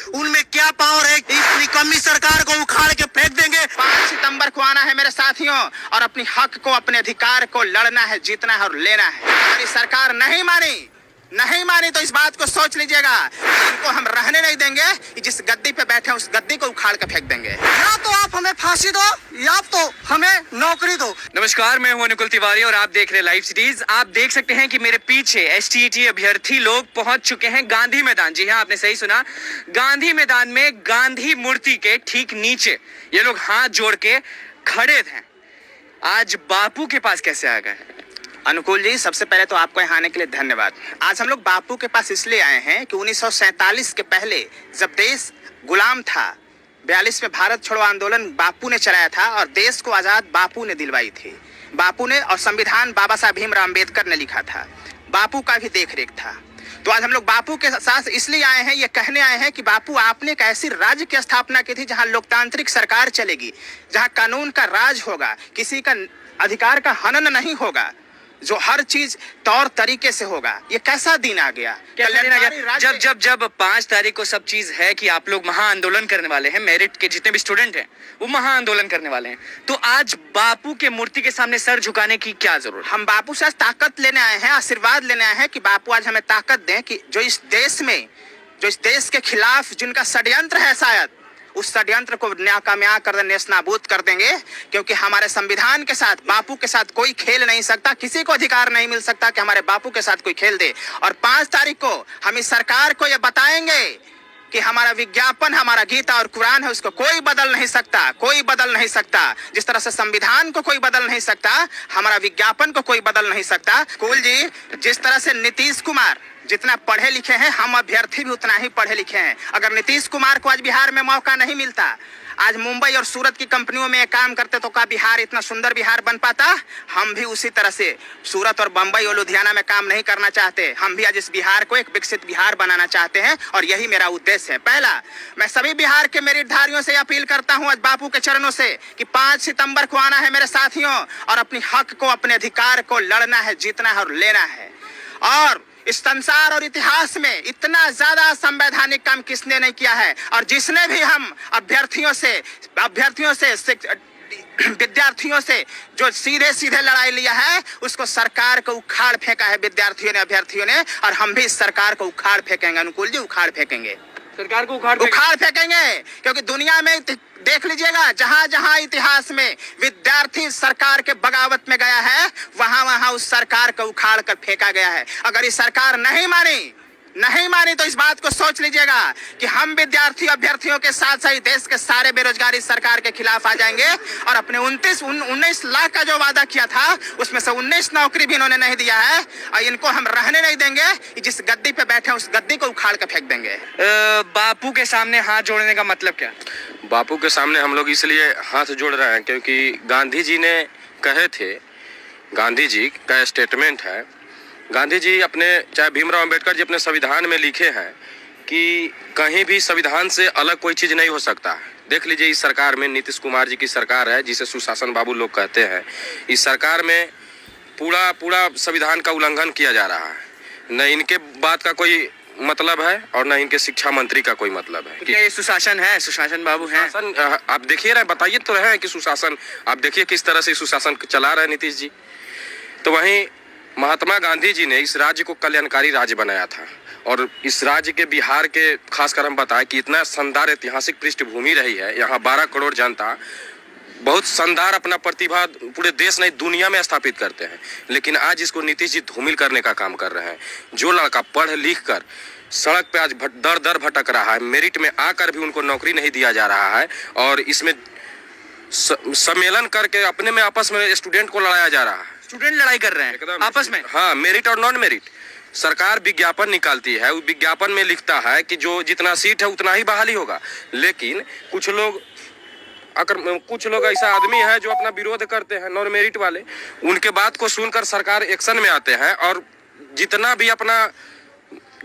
उनमें क्या पावर है? इस निकम्मी सरकार को उखाड़ के फेंक देंगे। 5 सितंबर को आना है मेरे साथियों, और अपने हक को, अपने अधिकार को लड़ना है, जीतना है और लेना है। हमारी सरकार नहीं मानी तो इस बात को सोच लीजिएगा, इनको हम रहने नहीं देंगे। जिस गद्दी पे बैठे हैं उस गद्दी को उखाड़ के फेंक देंगे। या तो आप हमें फांसी दो या तो हमें नौकरी दो। नमस्कार, मैं हूं अनुकुल तिवारी और आप देख रहे हैं लाइव सिटीज। आप देख सकते हैं कि मेरे पीछे एसटीईटी अभ्यर्थी लोग पहुंच चुके हैं गांधी मैदान। जी हां, आपने सही सुना, गांधी मैदान में गांधी मूर्ति के ठीक नीचे ये लोग हाथ जोड़ के खड़े थे। आज बापू के पास कैसे आ गए? अनुकूल जी, सबसे पहले तो आपको यहाँ आने के लिए धन्यवाद। आज हम लोग बापू के पास इसलिए आए हैं कि 1947 के पहले जब देश गुलाम था, 42 में भारत छोड़ो आंदोलन बापू ने चलाया था और देश को आज़ाद बापू ने दिलवाई थी। बापू ने, और संविधान बाबा साहब भीमराव अम्बेडकर ने लिखा था। बापू का भी देख रेख था। तो आज हम लोग बापू के साथ इसलिए आए हैं, ये कहने आए हैं कि बापू, आपने एक ऐसी राज्य की स्थापना की थी जहाँ लोकतांत्रिक सरकार चलेगी, जहाँ कानून का राज होगा, किसी का अधिकार का हनन नहीं होगा, जो हर चीज तौर तरीके से होगा। ये कैसा दिन आ गया? जब 5 तारीख को सब चीज है कि आप लोग महाआंदोलन करने वाले हैं, मेरिट के जितने भी स्टूडेंट हैं वो महाआंदोलन करने वाले हैं, तो आज बापू के मूर्ति के सामने सर झुकाने की क्या जरूरत? हम बापू से आज ताकत लेने आए हैं, आशीर्वाद लेने आए हैं कि बापू आज हमें ताकत दें कि जो इस देश के खिलाफ जिनका षड्यंत्र है, शायद उस षड्यंत्र को नाकामयाब कर दें, नेस्तनाबूद कर देंगे। क्योंकि हमारे संविधान के साथ, बापू के साथ कोई खेल नहीं सकता। किसी को अधिकार नहीं मिल सकता कि हमारे बापू के साथ कोई खेल दे। और 5 तारीख को हम इस सरकार को ये बताएंगे कि हमारा विज्ञापन, हमारा गीता और कुरान है, उसको कोई बदल नहीं सकता, कोई बदल नहीं सकता। जिस तरह से संविधान को कोई बदल नहीं सकता, हमारा विज्ञापन को कोई बदल नहीं सकता। कुल जी, जिस तरह से नीतीश कुमार जितना पढ़े लिखे हैं, हम अभ्यर्थी भी उतना ही पढ़े लिखे हैं। अगर नीतीश कुमार को आज बिहार में मौका नहीं मिलता, आज मुंबई और सूरत की कंपनियों में काम करते, तो क्या बिहार इतना सुंदर बिहार बन पाता? हम भी उसी तरह से सूरत और बंबई और लुधियाना में काम नहीं करना चाहते। हम भी आज इस बिहार को एक विकसित बिहार बनाना चाहते हैं और यही मेरा उद्देश्य है। पहला, मैं सभी बिहार के मेरिटधारियों से अपील करता हूं आज बापू के चरणों से कि 5 सितंबर को आना है मेरे साथियों, और अपने हक को, अपने अधिकार को लड़ना है, जीतना है और लेना है। और इस संसार और इतिहास में इतना ज्यादा संवैधानिक काम किसने नहीं किया है? और जिसने भी हम विद्यार्थियों से जो सीधे लड़ाई लिया है, उसको सरकार को उखाड़ फेंका है विद्यार्थियों ने, अभ्यर्थियों ने। और हम भी इस सरकार को उखाड़ फेंकेंगे अनुकूल जी, उखाड़ फेंकेंगे, सरकार को उखाड़ फेंकेंगे। क्योंकि दुनिया में देख लीजिएगा, जहां जहां इतिहास में विद्यार्थी सरकार के बगावत में गया है, वहां वहां उस सरकार को उखाड़ कर फेंका गया है। अगर ये सरकार नहीं मानी तो इस बात को सोच लीजिएगा कि हम विद्यार्थी अभ्यर्थियों के साथ साथ देश के सारे बेरोजगारी सरकार के खिलाफ आ जाएंगे। और अपने 19 लाख का जो वादा किया था, उसमें से 19 नौकरी भी इन्होंने नहीं दिया है। और इनको हम रहने नहीं देंगे। जिस गद्दी पे बैठे उस गद्दी को उखाड़ के फेंक देंगे। बापू के सामने हाथ जोड़ने का मतलब क्या? बापू के सामने हम लोग इसलिए हाथ जोड़ रहे हैं क्योंकि गांधी जी ने कहे थे, गांधी जी का स्टेटमेंट है, गांधी जी अपने, चाहे भीमराव अम्बेडकर जी अपने संविधान में लिखे हैं कि कहीं भी संविधान से अलग कोई चीज़ नहीं हो सकता। देख लीजिए, इस सरकार में नीतीश कुमार जी की सरकार है, जिसे सुशासन बाबू लोग कहते हैं। इस सरकार में पूरा संविधान का उल्लंघन किया जा रहा है। न इनके बात का कोई मतलब है और न इनके शिक्षा मंत्री का कोई मतलब है। क्या ये सुशासन है? सुशासन बाबू है? आप देखिए रहे, बताइए तो रहे हैं कि सुशासन, आप देखिए किस तरह से सुशासन चला रहे हैं नीतीश जी। तो वहीं महात्मा गांधी जी ने इस राज्य को कल्याणकारी राज्य बनाया था। और इस राज्य के, बिहार के खासकर हम बताएं कि इतना शानदार ऐतिहासिक पृष्ठभूमि रही है। यहाँ 12 करोड़ जनता बहुत शानदार अपना प्रतिभा पूरे देश नहीं दुनिया में स्थापित करते हैं। लेकिन आज इसको नीतीश जी धूमिल करने का काम कर रहे हैं। जो लड़का पढ़ लिख कर सड़क पे आज दर भटक रहा है, मेरिट में आकर भी उनको नौकरी नहीं दिया जा रहा है, और इसमें सम्मेलन करके अपने में आपस में स्टूडेंट को लड़ाया जा रहा है। स्टूडेंट लड़ाई कर रहे हैं आपस में? हाँ, मेरिट और नॉन मेरिट। सरकार विज्ञापन निकालती है, उस विज्ञापन में लिखता है कि जो जितना सीट है उतना ही बहाली होगा। लेकिन कुछ लोग ऐसा आदमी है जो अपना विरोध करते हैं, नॉन मेरिट वाले, उनके बात को सुनकर सरकार एक्शन में आते हैं और जितना भी अपना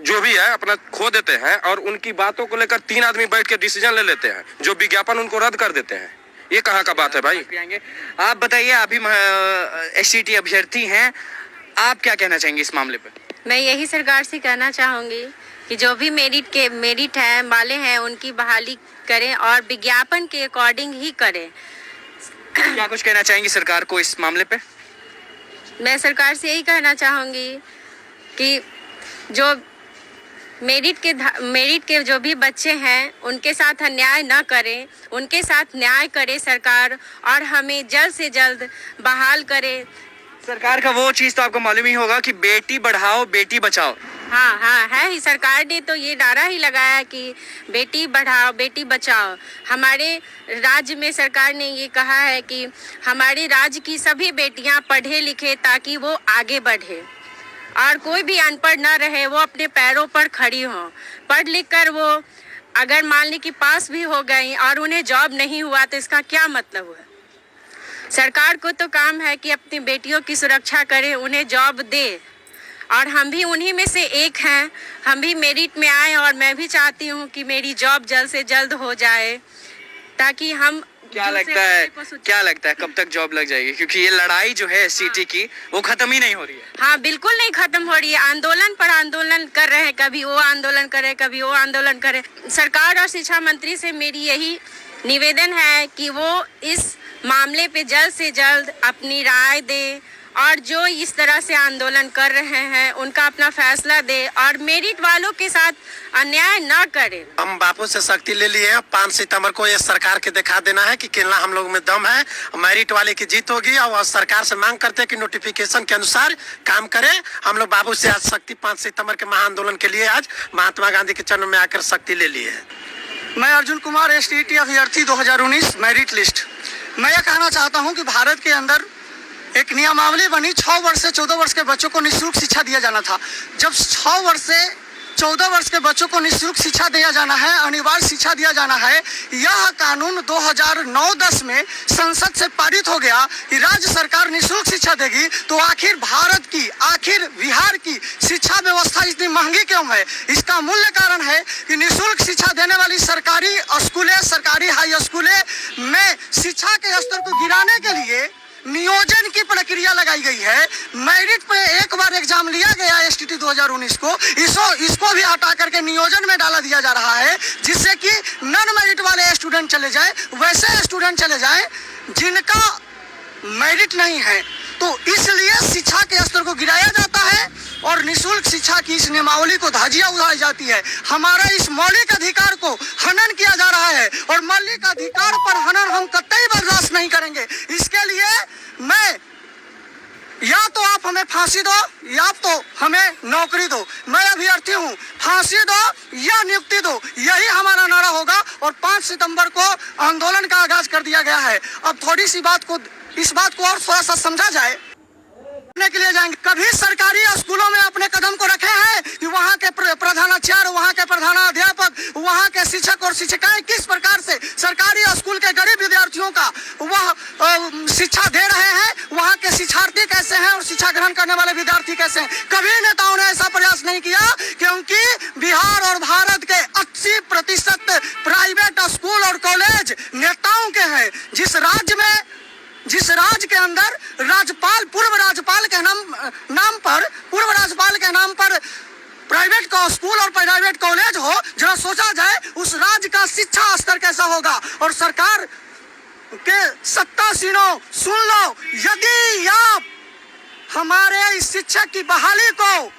जो भी है अपना खो देते हैं, और उनकी बातों को लेकर 3 आदमी बैठ के डिसीजन ले लेते हैं, जो विज्ञापन उनको रद्द कर देते हैं। ये कहाँ का बात है भाई? आप बताइए, अभी एसटीईटी अभ्यर्थी हैं, आप क्या कहना चाहेंगे इस मामले पे? मैं यही सरकार से कहना चाहूँगी कि जो भी मेरिट है वाले हैं उनकी बहाली करें और विज्ञापन के अकॉर्डिंग ही करें। क्या कुछ कहना चाहेंगी सरकार को इस मामले पे? मैं सरकार से यही कहना चाहूँगी कि जो मेरिट के जो भी बच्चे हैं उनके साथ अन्याय न करें, उनके साथ न्याय करे सरकार और हमें जल्द से जल्द बहाल करे। सरकार का वो चीज तो आपको मालूम ही होगा कि बेटी बढ़ाओ बेटी बचाओ। हाँ है ही। सरकार ने तो ये नारा ही लगाया कि बेटी बढ़ाओ बेटी बचाओ। हमारे राज्य में सरकार ने ये कहा है कि हमारे राज्य की सभी बेटियां पढ़े लिखे ताकि वो आगे बढ़े और कोई भी अनपढ़ न रहे, वो अपने पैरों पर खड़ी हों। पढ़ लिख कर वो अगर मान ली कि पास भी हो गई और उन्हें जॉब नहीं हुआ तो इसका क्या मतलब हुआ? सरकार को तो काम है कि अपनी बेटियों की सुरक्षा करे, उन्हें जॉब दे और हम भी उन्हीं में से एक हैं। हम भी मेरिट में आए और मैं भी चाहती हूँ कि मेरी जॉब जल्द से जल्द हो जाए ताकि हम क्या लगता है कब तक जॉब लग जाएगी? क्योंकि ये लड़ाई जो है एसटीटी की वो खत्म ही नहीं हो रही है। हाँ बिल्कुल नहीं खत्म हो रही है। आंदोलन पर आंदोलन कर रहे हैं, कभी वो आंदोलन करे कभी वो आंदोलन करे। सरकार और शिक्षा मंत्री से मेरी यही निवेदन है कि वो इस मामले पे जल्द से जल्द अपनी राय दे और जो इस तरह से आंदोलन कर रहे हैं उनका अपना फैसला दे और मेरिट वालों के साथ अन्याय न करे। हम बापू से शक्ति ले लिए हैं। 5 सितंबर को ये सरकार के दिखा देना है कि कितना हम लोग में दम है। मेरिट वाले की जीत होगी और सरकार से मांग करते हैं कि नोटिफिकेशन के अनुसार काम करें। हम लोग बाबू से आज शक्ति 5 सितंबर के महाआंदोलन के लिए आज महात्मा गांधी के चरण में आकर शक्ति ले लिए है। मैं अर्जुन कुमार, एसटीईटी अभ्यर्थी 2019 मेरिट लिस्ट। मैं ये कहना चाहता हूँ कि भारत के अंदर एक नियमावली बनी, 6 वर्ष से 14 वर्ष के बच्चों को निःशुल्क शिक्षा दिया जाना था। जब 6 वर्ष से 14 वर्ष के बच्चों को निःशुल्क शिक्षा दिया जाना है, अनिवार्य शिक्षा दिया जाना है, यह कानून 2009-10 में संसद से पारित हो गया कि राज्य सरकार निःशुल्क शिक्षा देगी, तो आखिर भारत की, आखिर बिहार की शिक्षा व्यवस्था इतनी महंगी क्यों है? इसका मूल कारण है कि निःशुल्क शिक्षा देने वाली सरकारी स्कूलें, सरकारी हाई स्कूलें में शिक्षा के स्तर को गिराने के लिए नियोजन की प्रक्रिया लगाई गई है। मेरिट पे एक बार एग्जाम लिया गया एसटीटी 2019 को, इसको भी हटा करके नियोजन में डाला दिया जा रहा है, जिससे कि नॉन मेरिट वाले स्टूडेंट चले जाए, वैसे स्टूडेंट चले जाए जिनका मेरिट नहीं है। तो इसलिए शिक्षा के स्तर को गिराया जाता है और निःशुल्क शिक्षा की इस नियमावली को धज्जियां उड़ाई जाती है। हमारा इस मौलिक अधिकार को हनन किया जा रहा है और मौलिक अधिकार पर हनन हम कतई बर्दाश्त नहीं करेंगे। इसके लिए मैं, या तो आप हमें फांसी दो या तो हमें नौकरी दो। मैं अभ्यर्थी हूँ, फांसी दो या नियुक्ति दो, यही हमारा नारा होगा। और 5 सितंबर को आंदोलन का आगाज कर दिया गया है। अब थोड़ी सी इस बात को और थोड़ा सा समझा जाए के लिए जाएंगे। कभी सरकारी स्कूलों में अपने कदम को रखे हैं कि वहाँ के प्रधानाचार्य, वहाँ के प्रधानाध्यापक, वहाँ के शिक्षक और शिक्षिकाएं किस प्रकार से सरकारी स्कूल के गरीब विद्यार्थियों का वह शिक्षा दे रहे हैं, वहाँ के शिक्षार्थी कैसे हैं और शिक्षा ग्रहण करने वाले विद्यार्थी कैसे हैं? कभी नेताओं ने ऐसा प्रयास नहीं किया, क्योंकि बिहार और भारत के 80% प्राइवेट स्कूल और कॉलेज नेताओं के हैं। जिस राज्य के अंदर राज्यपाल, पूर्व राज्यपाल के नाम पर प्राइवेट का स्कूल और प्राइवेट कॉलेज हो, जरा सोचा जाए उस राज्य का शिक्षा स्तर कैसा होगा। और सरकार के सत्तासीनों, सुन लो, यदि आप हमारे इस शिक्षक की बहाली को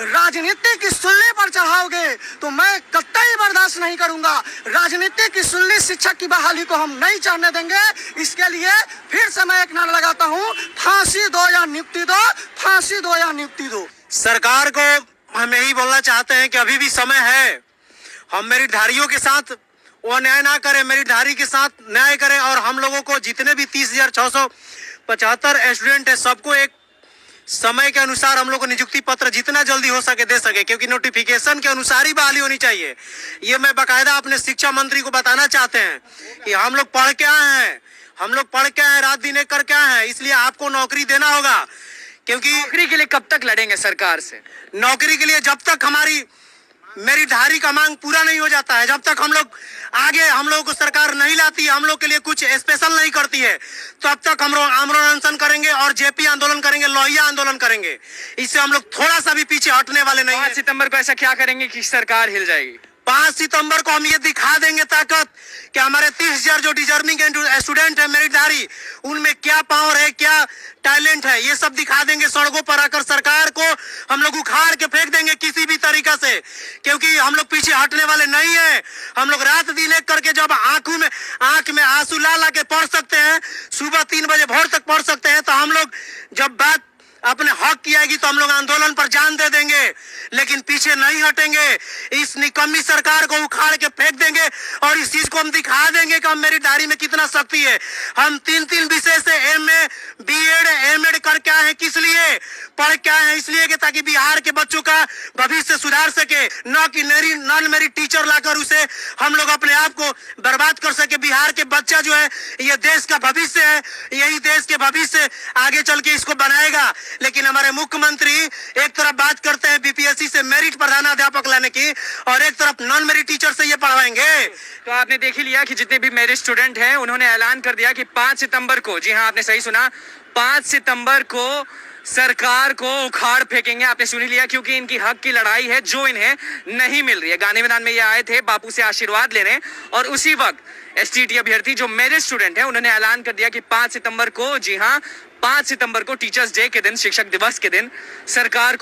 राजनीति की सुल्ली पर चढ़ाओगे तो मैं कतई बर्दाश्त नहीं करूंगा। राजनीति की सुल्ली शिक्षक की बहाली को हम नहीं चढ़ने देंगे। इसके लिए फिर से मैं एक नारा लगाता हूं, फांसी दो या नियुक्ति दो, फांसी दो या नियुक्ति दो। सरकार को हम यही बोलना चाहते हैं कि अभी भी समय है। हम मेरिटधारियों के साथ वो न्याय ना करें, मेरिटधारी के साथ न्याय करें और हम लोगों को जितने भी 30,675 स्टूडेंट है सबको एक समय के अनुसार हम लोग को नियुक्ति पत्र जितना जल्दी हो सके दे सके, क्योंकि नोटिफिकेशन के अनुसार ही बहाली होनी चाहिए। ये मैं बाकायदा अपने शिक्षा मंत्री को बताना चाहते हैं कि हम लोग पढ़ के आए हैं, रात दिन एक करके आए हैं, इसलिए आपको नौकरी देना होगा। क्योंकि नौकरी के लिए कब तक लड़ेंगे सरकार से? नौकरी के लिए जब तक हमारी मेरिटधारी का मांग पूरा नहीं हो जाता है, जब तक हम लोगों को सरकार नहीं लाती है, हम लोग के लिए कुछ स्पेशल नहीं करती है, तब तक हम लोग आमरण अनशन करेंगे और जेपी आंदोलन करेंगे, लोहिया आंदोलन करेंगे। इससे हम लोग थोड़ा सा भी पीछे हटने वाले नहीं 5 है। सितंबर को ऐसा क्या करेंगे कि सरकार हिल जाएगी? 5 सितंबर को हम ये दिखा देंगे ताकत कि हमारे 30,000 जो डिजर्विंग स्टूडेंट है मेरिटधारी, उनमें क्या पावर है, क्या टैलेंट है, ये सब दिखा देंगे। सड़कों पर आकर सरकार को हम लोग उखाड़ के फेंक देंगे किसी भी तरीका से, क्योंकि हम लोग पीछे हटने वाले नहीं है। हम लोग रात दिन एक करके जब आंख में आंसू ला ला के पढ़ सकते हैं, सुबह 3 बजे भोर तक पढ़ सकते हैं, तो हम लोग जब बात अपने हक की आएगी तो हम लोग आंदोलन पर जान दे देंगे, लेकिन पीछे नहीं हटेंगे। इस निकम्मी सरकार को उखाड़ के फेंक देंगे और इस चीज को हम दिखा देंगे कि हम मेरिटधारी में कितना शक्ति है। हम 3 विषय से MA B.Ed M.Ed करके आए हैं, किस लिए पढ़ के आए हैं? इसलिए कि ताकि बिहार के बच्चों का भविष्य सुधार सके, न कि नॉन मेरिट टीचर लाकर उसे हम लोग अपने आप को बर्बाद कर सके। बिहार के बच्चा जो है ये देश का भविष्य है, यही देश के भविष्य आगे चल के इसको बनाएगा। लेकिन हमारे मुख्यमंत्री एक तरफ बात करते हैं बीपीएससी से मेरिट प्रधानाध्यापक लाने की और एक तरफ नॉन मेरिट टीचर से ये पढ़वाएंगे। तो आपने देख ही लिया कि जितने भी मेरिट स्टूडेंट हैं उन्होंने ऐलान कर दिया कि 5 सितंबर को, जी हाँ आपने सही सुना, 5 सितंबर को सरकार को उखाड़ फेंकेंगे। आपने सुन ही लिया, क्योंकि इनकी हक की लड़ाई है जो इन्हें नहीं मिल रही है। गांधी मैदान में ये आए थे बापू से आशीर्वाद लेने, और उसी वक्त एसटीईटी अभ्यर्थी जो मेरिट स्टूडेंट है उन्होंने ऐलान कर दिया कि 5 सितंबर को, जी हाँ 5 सितंबर को टीचर्स डे के दिन, शिक्षक दिवस के दिन, सरकार को